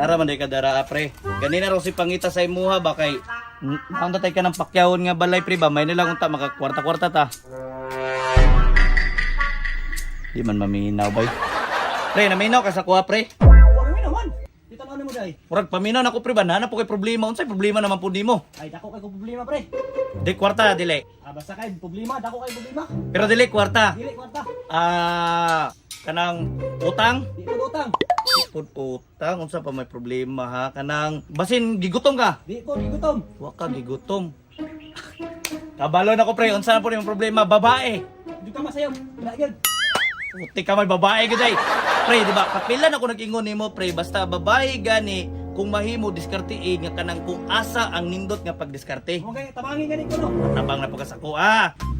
Nara man day ka dara pre. Ganina raw si pangita sa imuha ba kay naunta tay ka ng pakyawon nga balay pre ba may nilang unta maka kwarta-kwarta ta. Di man maminaw bay. Pre, naminaw ka sa kuha pre. Wala naman. Dito na mo day. Murag paminaw nako pre ba na po kay problema unsay problema naman pud nimo? Ay dako kay ko problema pre. Di kwarta dili. Basta kay problema, dako kay problema. Pero dili kwarta. Dili kwarta. Kanang utang. Di ko utang. Pud utang unsa pa may problema ha kanang basin gigutom ka. Di ko gigutom. Wa ka gigutom. Kabalo na ko pre unsa na po yung problema babae. Di ka masayaw. Wala gyud. Puti ka may babae gid ay. Pre di ba kapilan ako nag-ingon nimo pre basta babae gani kung mahimo diskartein nga kanang kung asa ang nindot nga pagdiskarte. Mo kay tabangin gani ko no. Tabang na pagka sako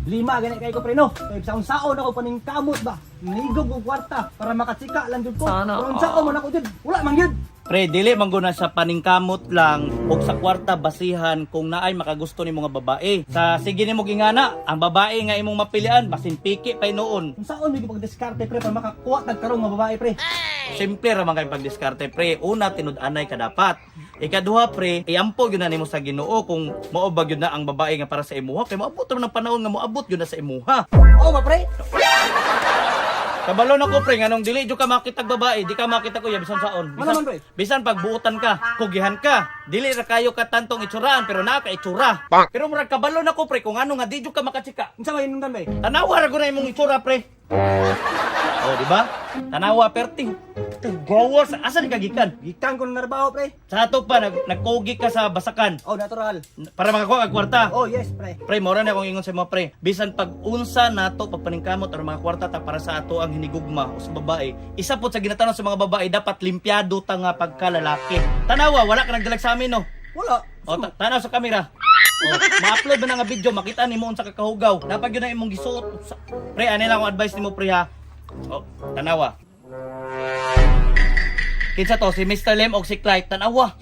Lima gani kay ko pre no. Kay sa unsaon ako paning kamot ba. Nigog ko kwarta para makatsika lang jud ko. Pero unsaon man ako jud. Wala man gyud. Pre, dili man guna sa paningkamot lang o sa kwarta basihan kung naay makagusto ni mga babae. Sa sige nimo gingana, ang babae nga imong mapilian basin piki pa noon. Unsaon mi pag diskarte pre para makakuha tag karong nga babae pre. Simple ra man kay pagdiskarte pre. Una tinud-anay ka dapat. Ikaduha pre, iampo gyud na nimo sa Ginoo kung mao ba gyud na ang babae nga para sa imuha kay moabot man ng panahon nga moabot gyud na sa imuha. Oo ba pre? Kabalo na ko pre nganong dili jud ka makitag babae, di ka makita ko ya bisan saon. Ano man, pre? Bisan pagbuutan ka, kugihan ka. Dili ra kayo katantong itsuraan pero naa ka itsura. Pero murag kabalo na ko pre kung ano nga di jud ka makatsika. Unsa may hinungdan pre? Tanawa ra guna imong itsura pre. Oh, di ba? Tanawa perting. Gawas asa ni kagikan? Gikan ko na narbaho pre. Sa ato pa nagkogi ka sa basakan Oh natural. para makakuha kag kwarta. Oh yes pre. Pre, mora na akong ingon sa mga pre. Bisan pag unsa nato pagpaningkamot or mga kwarta ta para sa ato ang hinigugma o sa babae. Isa po sa ginatanon sa mga babae dapat limpyado ta nga pagkalalaki. Tanawa, wala ka nagdalag sa amin no. Wala. O tanaw sa kamera. O ma-upload ba na nga video makita nimo unsa ka kahugaw. Dapat gyud na imong gisuot. Pre, ani lang akong advice nimo pre ha. O tanawa. Kinsa to si Mr. Lem og si Clyde tanawa.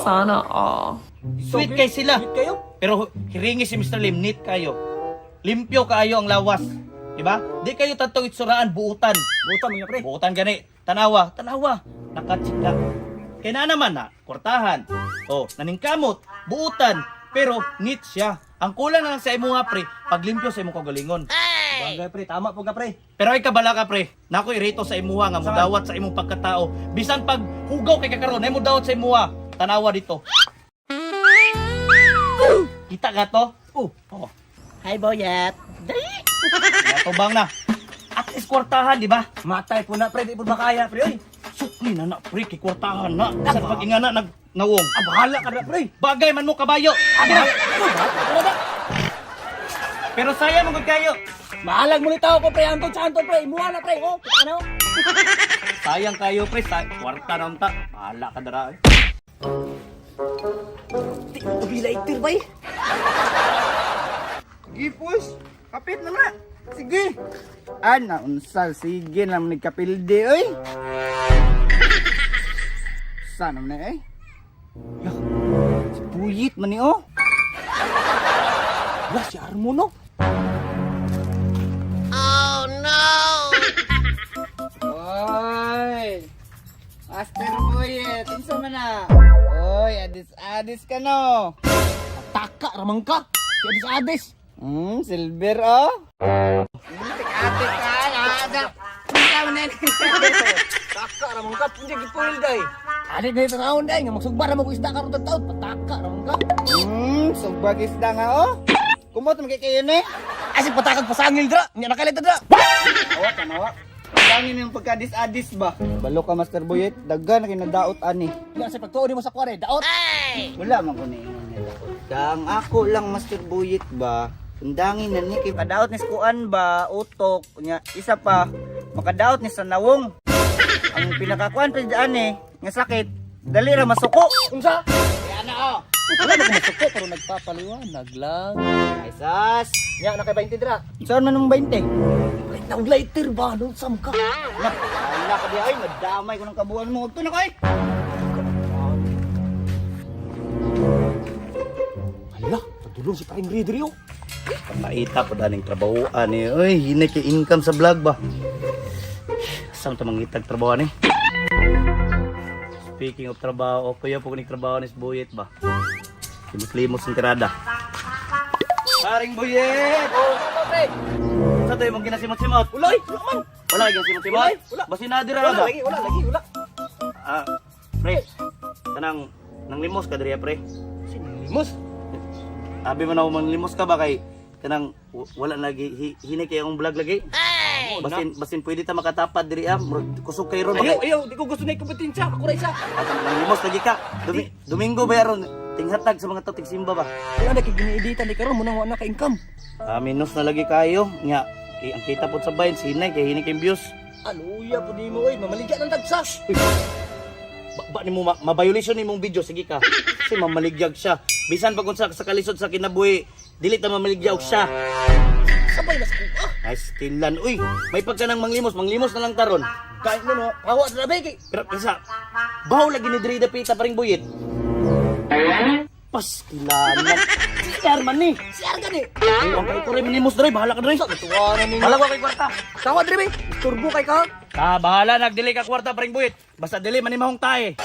Sana all. Sweet kay sila. Sweet kayo? Pero hiringi si Mr. Lim, neat kayo. Limpyo kaayo ang lawas. Diba? Di kayo tantong itsuraan, buutan. Buta mo pre. Buutan gani. Tanawa, tanawa. Nakatsika. Kaya na naman na, kwartahan. O, naningkamot, buutan. Pero neat siya. Ang kulang na lang sa imo nga pre, paglimpyo sa imong kagalingon. Bagay pre, tama po ka pre. Pero ay kabala ka pre, nako irito sa imuha nga mudawat sa imong pagkatao. Bisan pag hugaw kay kakaron, ay mudawat sa imuha. Tanawa dito. Kita ka to? Oh. Hi boyet. Natubang na. At least kwartahan, di ba? Matay po na pre, di po makaya pre oy. Sukli na na, pre, kay kwartahan na. Sa pag-ingana, nawong. Ah, bahala ka na pre. Bagay man mo kabayo. Pero sayang magod kayo. Maalag mo nitaw ko pre, antod sa antod pre. Imuha na pre, oh. Ano? Sayang kayo, pre. Kwarta na unta. Bahala ka dara. Di ko bilaitir bay. Gipus, kapit na na. Sige. Ana unsal sige na man kapilde oy. Sana man eh. Yah. Si Buyit man ni oh. Wala si Armo no. Oy. Master Buyit, unsa man na? Oy, adis ka no. Taka ramang ka. Si Adis. Silver oh. Ate ka ada. Unsa man ni? Taka ramang ka. Hindi gipuil day. Adi na ito raon day. Nga magsugbar na mo ko isda karon taon. Pataka ramang ka. Sugbag isda nga oh. Kumot man kay kayo ni. Asi patakag pasangil dra. Nya nakalit dra. Awa tanawa. Langin yung pagkadis-adis ba? Balo ka Master Buyet, daghan na kinadaot ani. Nya sa pagtuon mo sa kware, daot. Wala man ko niingon nila. Kang ako lang Master Buyet ba? Undangin na ni kay padaot ni skuan ba, utok, nya isa pa makadaot ni sa nawong. Ang pinakakuan pa diyan nga sakit, dali ra masuko. Unsa? Kaya na oh. Wala na ko masuko pero nagpapaliwanag lang. Ay sas. Nya naka 20 dra. Saan man ang 20? Naglighter ba doon sam ka? Wala ka di ay madamay ko ng kabuan mo. Ito na kay. Hala, natulong si Paring Ridrio. Maita po daling trabahoan eh. Uy, hinay kay income sa vlog ba? Saan ito mangitag trabahoan eh? Speaking of trabaho, kuya po kuning trabaho ni Buyit ba? Limos-limos ang tirada. Paring Buyit! Pre. Sa tayo mong ginasimot-simot? Ulay, wala man. Wala yung simot-simot? Wala, wala. Basi nadira Wala ba? lagi, wala. Ah, pre. Kanang nang limos ka diri pre. Limos. Abi man ako manlimos ka ba kay kanang wala lagi hinay kay ang vlog lagi. Basin pwede ta makatapad diri kusog kay ron. Ayaw, di ko gusto na kompetensya. Ako ra isa. At nang limos lagi ka. Domingo ba yaron tinghatag sa mga tatig simba ba? Wala na kiginieditan di karon mo nang wala ka income. Minus na lagi kayo nya. Ang kita po sa bayan sinay kay hinay kay views. Aluya po di mo oy, mamaligya ng dagsas. Ba nimo ma-violation nimong video sige ka. Kasi mamaligyag siya. Bisan pag unsa sa kalisod sa kinabuhi, dili ta mamaligyag siya. Sabay na sa kuha. Ay stilan uy, may pagka nang manglimos na lang taron. Kahit mo no, hawa sa labay kay. Pero isa, bahaw lagi ni Dre Dapita paring Buyit. Paskilanan. Siar man ni. Siar ka ni. Ay, ang kay ko rin minimos Dre, bahala ka Dre. Tuwa na ninyo. Bahala ko kay kwarta. Tawa dre be. Turbo kay ka. Bahala nagdili ka kwarta paring Buyit. Basta dili manimahong tae.